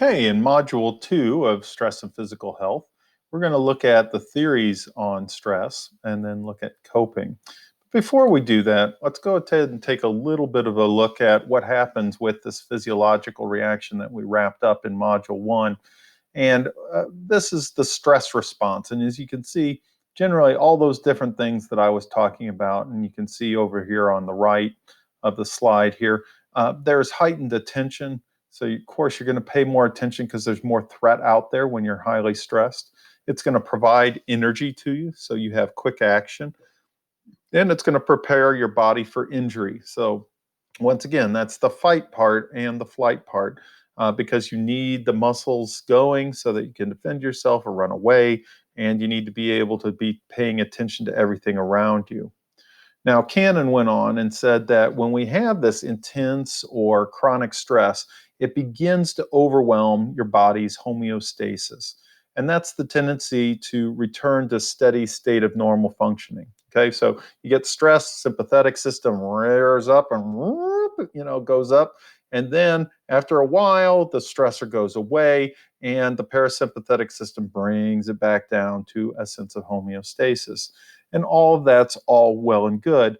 Okay, in Module 2 of Stress and Physical Health, we're going to look at the theories on stress and then look at coping. Before we do that, let's go ahead and take a little bit of a look at what happens with this physiological reaction that we wrapped up in Module 1. And this is the stress response. And as you can see, generally all those different things that I was talking about, and you can see over here on the right of the slide here, there's heightened attention. So, of course, you're going to pay more attention because there's more threat out there when you're highly stressed. It's going to provide energy to you, so you have quick action. And it's going to prepare your body for injury. So, once again, that's the fight part and the flight part, because you need the muscles going so that you can defend yourself or run away, and you need to be able to be paying attention to everything around you. Now, Cannon went on and said that when we have this intense or chronic stress, it begins to overwhelm your body's homeostasis. And that's the tendency to return to steady state of normal functioning. Okay, so you get stressed, sympathetic system rears up and goes up. And then after a while, the stressor goes away and the parasympathetic system brings it back down to a sense of homeostasis. And all of that's all well and good,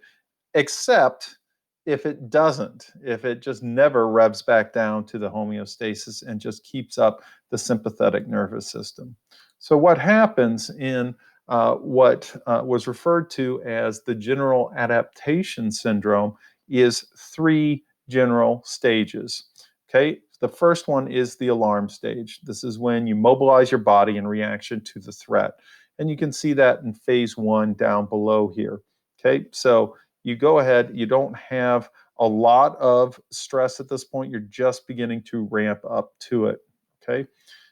except if it doesn't, if it just never revs back down to the homeostasis and just keeps up the sympathetic nervous system. So what happens in what was referred to as the general adaptation syndrome is three general stages. Okay, the first one is the alarm stage. This is when you mobilize your body in reaction to the threat. And you can see that in phase 1 down below here. Okay, so you go ahead, you don't have a lot of stress at this point, you're just beginning to ramp up to it. Okay,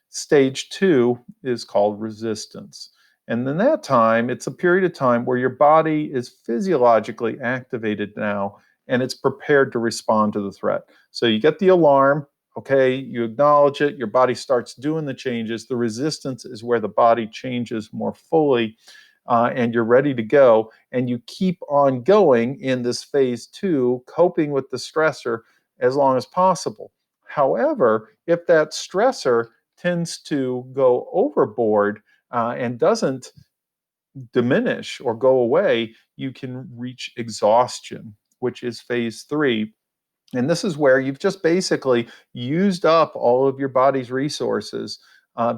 stage 2 is called resistance. And in that time, it's a period of time where your body is physiologically activated now and it's prepared to respond to the threat. So you get the alarm, okay, you acknowledge it, your body starts doing the changes. The resistance is where the body changes more fully, and you're ready to go. And you keep on going in this phase 2, coping with the stressor as long as possible. However, if that stressor tends to go overboard and doesn't diminish or go away, you can reach exhaustion, which is phase 3. And this is where you've just basically used up all of your body's resources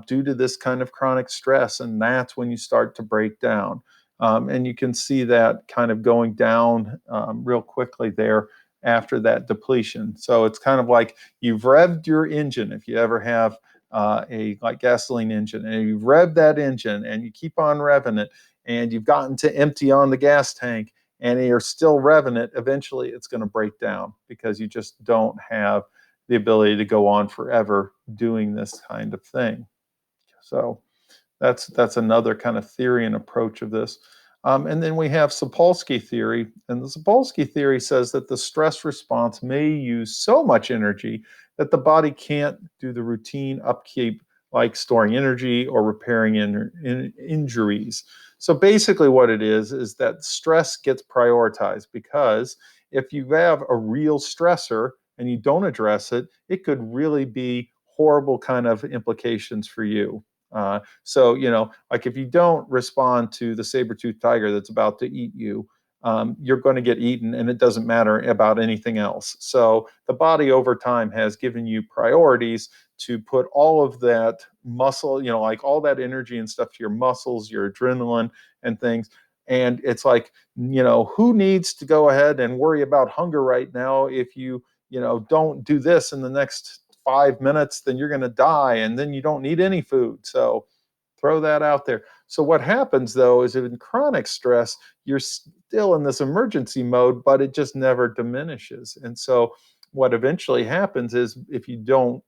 due to this kind of chronic stress. And that's when you start to break down. And you can see that kind of going down real quickly there after that depletion. So it's kind of like you've revved your engine. If you ever have a like gasoline engine, and you've revved that engine and you keep on revving it, and you've gotten to empty on the gas tank, and you're still revving it, eventually it's going to break down because you just don't have the ability to go on forever doing this kind of thing. So that's another kind of theory and approach of this. And then we have Sapolsky theory. And the Sapolsky theory says that the stress response may use so much energy that the body can't do the routine upkeep like storing energy or repairing injuries. So basically what it is that stress gets prioritized, because if you have a real stressor and you don't address it, it could really be horrible kind of implications for you. So, like if you don't respond to the saber-toothed tiger that's about to eat you, you're going to get eaten, and it doesn't matter about anything else. So the body over time has given you priorities to put all of that muscle, like all that energy and stuff to your muscles, your adrenaline and things. And it's like, who needs to go ahead and worry about hunger right now? If you don't do this in the next 5 minutes, then you're going to die, and then you don't need any food. So throw that out there. So what happens though is in chronic stress, you're still in this emergency mode, but it just never diminishes. And so what eventually happens is if you don't,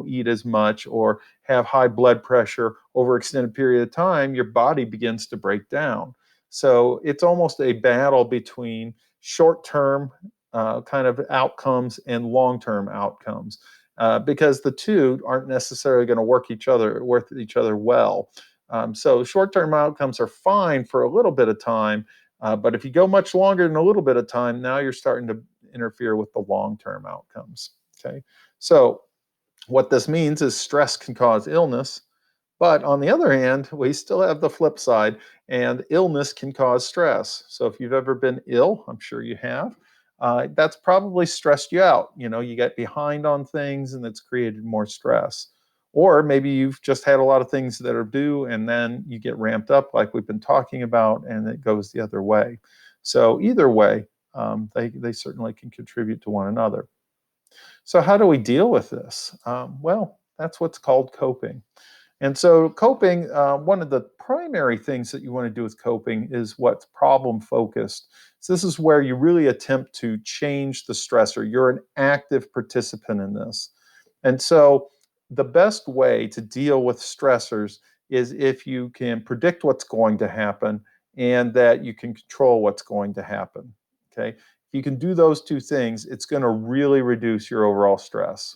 eat as much or have high blood pressure over an extended period of time, your body begins to break down. So it's almost a battle between short-term kind of outcomes and long-term outcomes. Because the two aren't necessarily going to work each other well. So short-term outcomes are fine for a little bit of time, but if you go much longer than a little bit of time, now you're starting to interfere with the long-term outcomes. Okay, so What this means is stress can cause illness, but on the other hand, we still have the flip side, and illness can cause stress. So if you've ever been ill, I'm sure you have, that's probably stressed you out. You get behind on things and it's created more stress. Or maybe you've just had a lot of things that are due and then you get ramped up, like we've been talking about, and it goes the other way. So either way, they certainly can contribute to one another. So, how do we deal with this? Well, that's what's called coping. And so, coping, one of the primary things that you want to do with coping is what's problem focused. So, this is where you really attempt to change the stressor. You're an active participant in this. And so, the best way to deal with stressors is if you can predict what's going to happen and that you can control what's going to happen. Okay. If you can do those two things, it's going to really reduce your overall stress.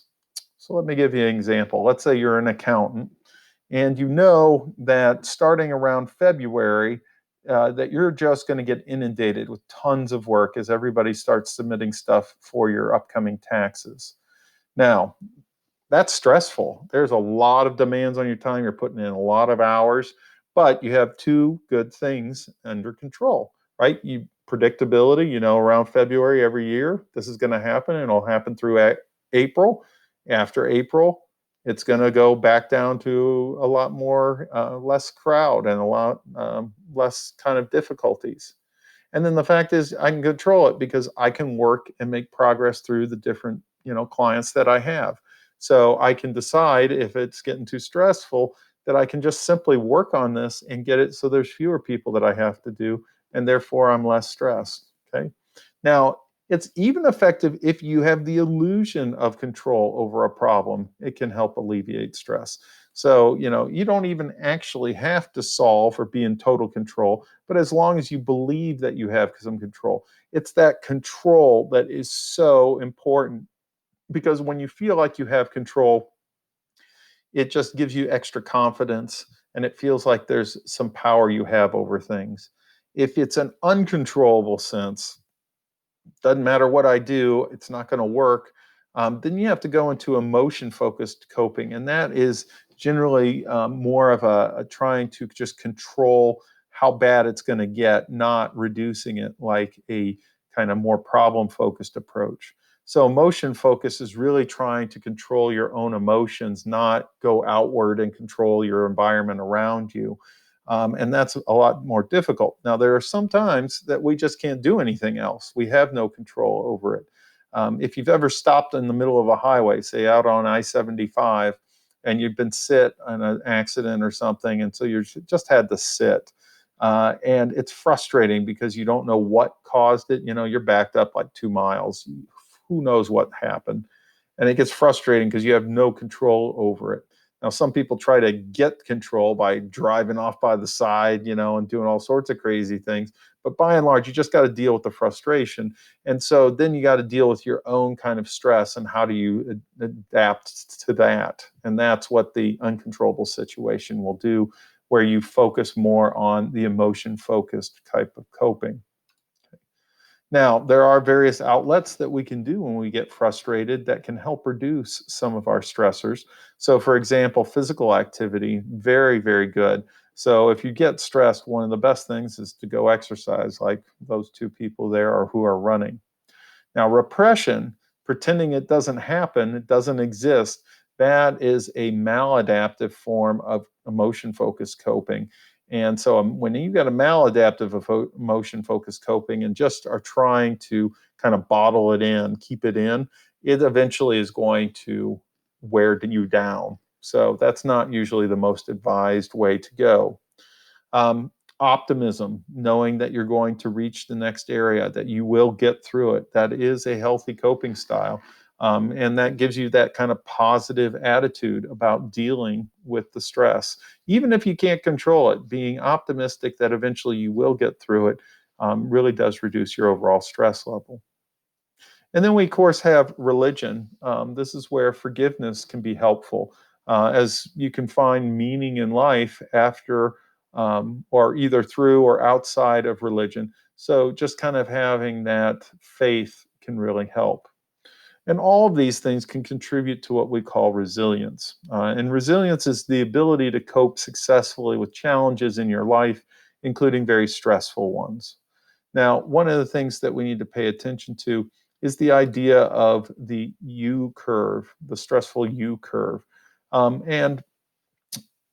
So, let me give you an example. Let's say you're an accountant and you know that starting around February, that you're just going to get inundated with tons of work as everybody starts submitting stuff for your upcoming taxes. Now, that's stressful. There's a lot of demands on your time. You're putting in a lot of hours, but you have two good things under control, right? You predictability, around February every year, this is going to happen and it'll happen through April. After April, it's going to go back down to a lot more, less crowd and a lot less kind of difficulties. And then the fact is, I can control it because I can work and make progress through the different, clients that I have. So I can decide if it's getting too stressful that I can just simply work on this and get it so there's fewer people that I have to do, and therefore I'm less stressed. Okay. Now, it's even effective if you have the illusion of control over a problem. It can help alleviate stress. So, you don't even actually have to solve or be in total control, but as long as you believe that you have some control, it's that control that is so important because when you feel like you have control, it just gives you extra confidence and it feels like there's some power you have over things. If it's an uncontrollable sense, doesn't matter what I do, it's not going to work. Then you have to go into emotion focused coping. And that is generally more of a trying to just control how bad it's going to get, not reducing it like a kind of more problem focused approach. So, emotion focus is really trying to control your own emotions, not go outward and control your environment around you. And that's a lot more difficult. Now, there are some times that we just can't do anything else. We have no control over it. If you've ever stopped in the middle of a highway, say out on I-75, and you've been sit in an accident or something, and so you just had to sit. And it's frustrating because you don't know what caused it. You're backed up like 2 miles. Who knows what happened? And it gets frustrating because you have no control over it. Now, some people try to get control by driving off by the side, and doing all sorts of crazy things. But by and large, you just got to deal with the frustration. And so then you got to deal with your own kind of stress and how do you adapt to that. And that's what the uncontrollable situation will do, where you focus more on the emotion focused type of coping. Now, there are various outlets that we can do when we get frustrated that can help reduce some of our stressors. So, for example, physical activity, very, very good. So, if you get stressed, one of the best things is to go exercise, like those two people there are who are running. Now, repression, pretending it doesn't happen, it doesn't exist, that is a maladaptive form of emotion focused coping. And so, when you've got a maladaptive emotion focused coping and just are trying to kind of bottle it in, keep it in, it eventually is going to wear you down. So, that's not usually the most advised way to go. Um, Optimism, knowing that you're going to reach the next area, that you will get through it. That is a healthy coping style. And that gives you that kind of positive attitude about dealing with the stress. Even if you can't control it, being optimistic that eventually you will get through it really does reduce your overall stress level. And then we, of course, have religion. This is where forgiveness can be helpful, as you can find meaning in life after or either through or outside of religion. So just kind of having that faith can really help. And all of these things can contribute to what we call resilience. And resilience is the ability to cope successfully with challenges in your life, including very stressful ones. Now, one of the things that we need to pay attention to is the idea of the U curve, the stressful U curve. And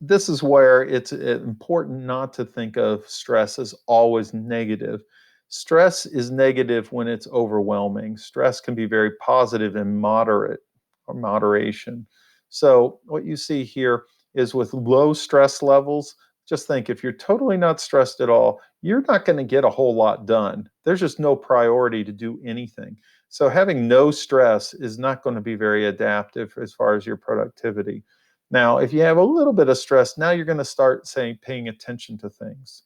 this is where it's important not to think of stress as always negative. Stress is negative when it's overwhelming. Stress can be very positive and moderate or moderation. So, what you see here is with low stress levels, just think if you're totally not stressed at all, you're not going to get a whole lot done. There's just no priority to do anything. So, having no stress is not going to be very adaptive as far as your productivity. Now, if you have a little bit of stress, now you're going to start saying paying attention to things.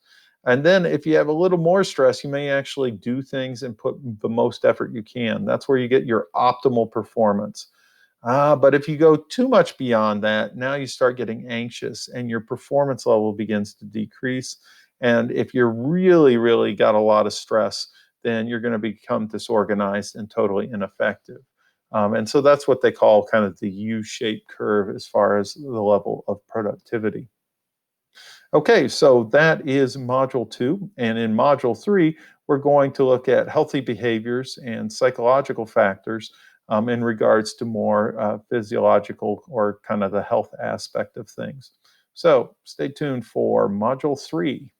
And then if you have a little more stress, you may actually do things and put the most effort you can. That's where you get your optimal performance. But if you go too much beyond that, now you start getting anxious and your performance level begins to decrease. And if you're really, really got a lot of stress, then you're going to become disorganized and totally ineffective. And so that's what they call kind of the U-shaped curve as far as the level of productivity. Okay, so that is module 2. And in module 3, we're going to look at healthy behaviors and psychological factors in regards to more physiological or kind of the health aspect of things. So stay tuned for module 3.